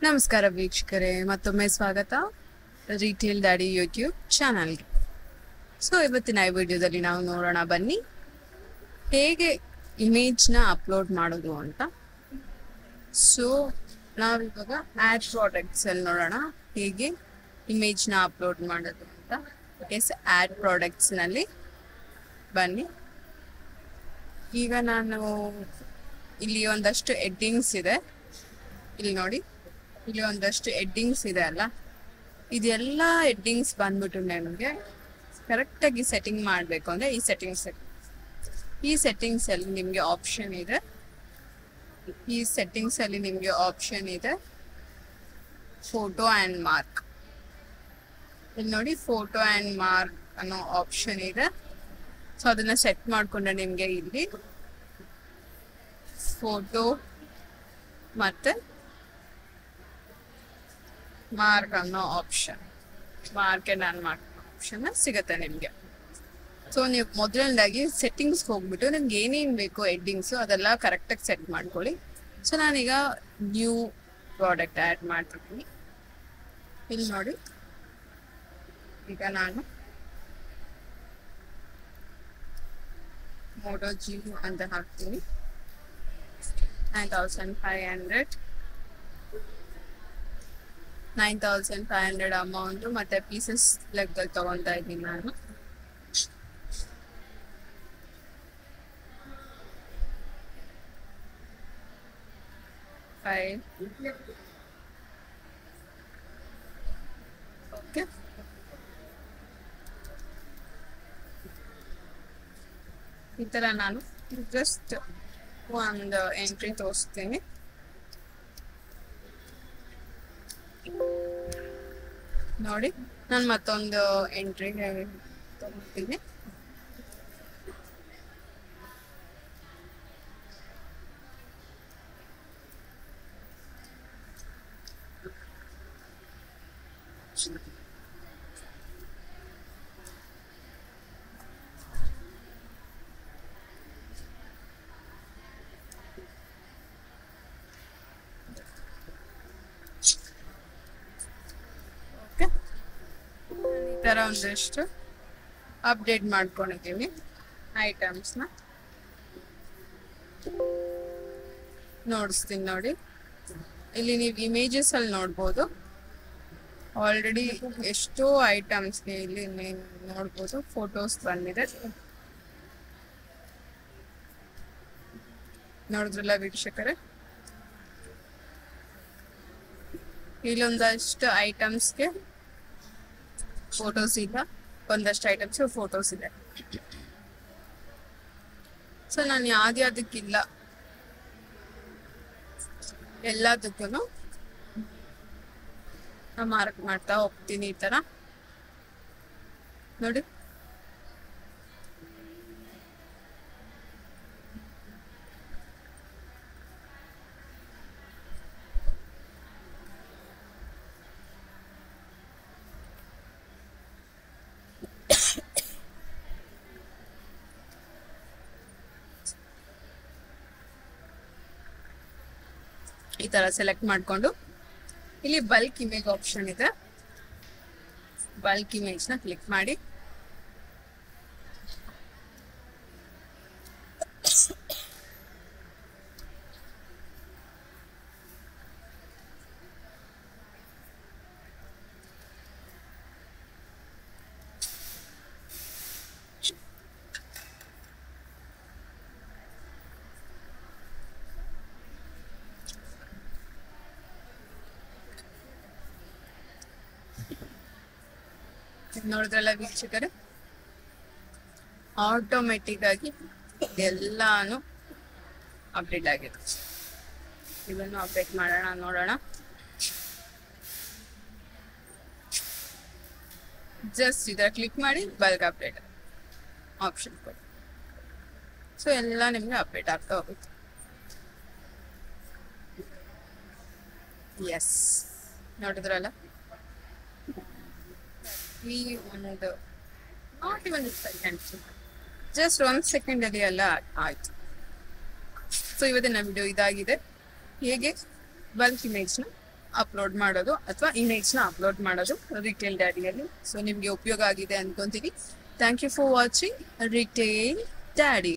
ನಮಸ್ಕಾರ ವೀಕ್ಷಕರೇ, ಮತ್ತೊಮ್ಮೆ ಸ್ವಾಗತ ರಿಟೇಲ್ ಡ್ಯಾಡಿ ಯೂಟ್ಯೂಬ್ ಚಾನಲ್ಗೆ. ಸೊ ಇವತ್ತಿನ ಈ ವಿಡಿಯೋದಲ್ಲಿ ನಾವು ನೋಡೋಣ ಬನ್ನಿ ಹೇಗೆ ಇಮೇಜ್ನ ಅಪ್ಲೋಡ್ ಮಾಡೋದು ಅಂತ. ಸೊ ನಾವಿವಾಗ ಆ್ಯಡ್ ಪ್ರಾಡಕ್ಟ್ಸ್ ಅಲ್ಲಿ ನೋಡೋಣ ಹೇಗೆ ಇಮೇಜ್ನ ಅಪ್ಲೋಡ್ ಮಾಡೋದು ಅಂತ. ಎಸ್, ಆ್ಯಡ್ ಪ್ರಾಡಕ್ಟ್ಸ್ನಲ್ಲಿ ಬನ್ನಿ. ಈಗ ನಾನು ಇಲ್ಲಿ ಒಂದಷ್ಟು ಎಡ್ಡಿಂಗ್ಸ್ ಇದೆ, ಇಲ್ಲಿ ನೋಡಿ, ಇಲ್ಲಿ ಒಂದಷ್ಟು ಎಡ್ಡಿಂಗ್ಸ್ ಇದೆ ಅಲ್ಲ, ಇದೆಲ್ಲ ಎಡ್ಡಿಂಗ್ಸ್ ಬಂದ್ಬಿಟ್ಟು ನನಗೆ ಕರೆಕ್ಟಾಗಿ ಸೆಟ್ಟಿಂಗ್ ಮಾಡಬೇಕು ಅಂದರೆ ಈ ಸೆಟ್ಟಿಂಗ್ಸ್ ಅಲ್ಲಿ ನಿಮಗೆ ಆಪ್ಷನ್ ಇದೆ, ಫೋಟೋ ಆ್ಯಂಡ್ ಮಾರ್ಕ್. ಇಲ್ಲಿ ನೋಡಿ, ಫೋಟೋ ಆ್ಯಂಡ್ ಮಾರ್ಕ್ ಅನ್ನೋ ಆಪ್ಷನ್ ಇದೆ. ಸೊ ಅದನ್ನ ಸೆಟ್ ಮಾಡಿಕೊಂಡ್ರೆ ನಿಮಗೆ ಇಲ್ಲಿ ಫೋಟೋ ಮತ್ತೆ ಮಾರ್ಕ್ ಅನ್ನೋ option, mark and mark option ಸಿಗುತ್ತೆ ನಿಮಗೆ. ಸೊ ನೀವು ಮೊದಲನೇದಾಗಿ ಸೆಟ್ಟಿಂಗ್ಸ್ ಹೋಗ್ಬಿಟ್ಟು ನಿಮ್ಗೆ ಏನೇನು ಬೇಕು ಎಡ್ಡಿಂಗ್ಸು ಅದೆಲ್ಲ ಕರೆಕ್ಟಾಗಿ ಸೆಟ್ ಮಾಡ್ಕೊಳ್ಳಿ. ಸೊ ನಾನೀಗ ನ್ಯೂ ಪ್ರಾಡಕ್ಟ್ ಆ್ಯಡ್ ಮಾಡ್ತಿದ್ದೀನಿ. ಇಲ್ಲಿ ನೋಡಿ, ಈಗ ನಾನು ಮೋಟೋ ಜಿ ಅಂತ ಹಾಕ್ತೀನಿ. 9,500 ಅಮೌಂಟ್ ಮತ್ತೆ ಪೀಸಸ್ ಲೆಕ್ಕದಲ್ಲಿ ತಗೊಂತಾ ಇದ್ದೀನಿ ನಾನು. ಓಕೆ, ಈ ತರ ನಾನು ಜಸ್ಟ್ ಒಂದು ಎಂಟ್ರಿ ತೋರಿಸ್ತೀನಿ. ನೋಡಿ, ನಾನು ಮತ್ತೊಂದು ಎಂಟ್ರಿ ತಗೊಳ್ತೀನಿ. ಈ ತರ ಒಂದಷ್ಟು ಅಪ್ಡೇಟ್ ಮಾಡ್ಕೊಂಡಿದ್ದೀವಿ ಐಟಮ್ಸ್ನ. ನೋಡಿಸ್ತೀನಿ ನೋಡಿ, ಇಲ್ಲಿ ನೀವು ಇಮೇಜಸ್ ಅಲ್ಲಿ ನೋಡ್ಬೋದು ಆಲ್ರೆಡಿ ಎಷ್ಟೋ ಐಟಮ್ಸ್ಗೆ ಇಲ್ಲಿ ನೀವು ನೋಡ್ಬೋದು ಫೋಟೋಸ್ ಬಂದಿದೆ. ನೋಡಿದ್ರಲ್ಲ ವೀಕ್ಷಕರೇ, ಇಲ್ಲೊಂದಷ್ಟು ಐಟಮ್ಸ್ಗೆ ಫೋಟೋಸ್ ಇಲ್ಲ, ಒಂದಷ್ಟು ಐಟಮ್ಸ್ಗೆ ಫೋಟೋಸ್ ಇದೆ. ಸೊ ನಾನು ಯಾವ್ದಕ್ಕಿಲ್ಲ ಎಲ್ಲದಕ್ಕೂ ಮಾರ್ಕ್ ಮಾಡ್ತಾ ಹೋಗ್ತೀನಿ. ಈ ತರ ನೋಡಿ, ಈ ತರ ಸೆಲೆಕ್ಟ್ ಮಾಡ್ಕೊಂಡು ಇಲ್ಲಿ ಬಲ್ಕ್ ಇಮೇಜ್ ಆಪ್ಷನ್ ಇದೆ, ಬಲ್ಕ್ ಇಮೇಜ್ ನ ಕ್ಲಿಕ್ ಮಾಡಿ ನೋಡಿದ್ರಲ್ಲ ವೀಕ್ಷಕರೇ, ಆಟೋಮೆಟಿಕ್ ಆಗಿ ಎಲ್ಲಾನು ಅಪ್ಡೇಟ್ ಆಗಿದೆ. ಇದನ್ನು ಅಪ್ಡೇಟ್ ಮಾಡೋಣ, ನೋಡೋಣ. ಜಸ್ಟ್ ಇದರ ಕ್ಲಿಕ್ ಮಾಡಿ ಬಲ್ಕ್ ಅಪ್ಡೇಟ್ ಆಪ್ಷನ್ ಕೊಡಿ. ಸೊ ಎಲ್ಲ ನಿಮ್ಗೆ ಅಪ್ಡೇಟ್ ಆಗ್ತಾ ಹೋಗುತ್ತೆ. ಎಸ್, ನೋಡಿದ್ರಲ್ಲ, ಒಂದು not even second, just 1 second ಅಲ್ಲಿ ಎಲ್ಲ ಆಯ್ತು. ಸೊ ಇವತ್ತಿನ ವಿಡಿಯೋ ಇದಾಗಿದೆ, ಹೇಗೆ ಬಲ್ಕ್ ಇಮೇಜ್ನ ಅಪ್ಲೋಡ್ ಮಾಡೋದು ಅಥವಾ ಇಮೇಜ್ನ ಅಪ್ಲೋಡ್ ಮಾಡೋದು ರಿಟೇಲ್ ಡ್ಯಾಡಿಯಲ್ಲಿ. ಸೊ ನಿಮಗೆ ಉಪಯೋಗ ಆಗಿದೆ ಅನ್ಕೊಂತೀನಿ. Thank you for watching Retail daddy.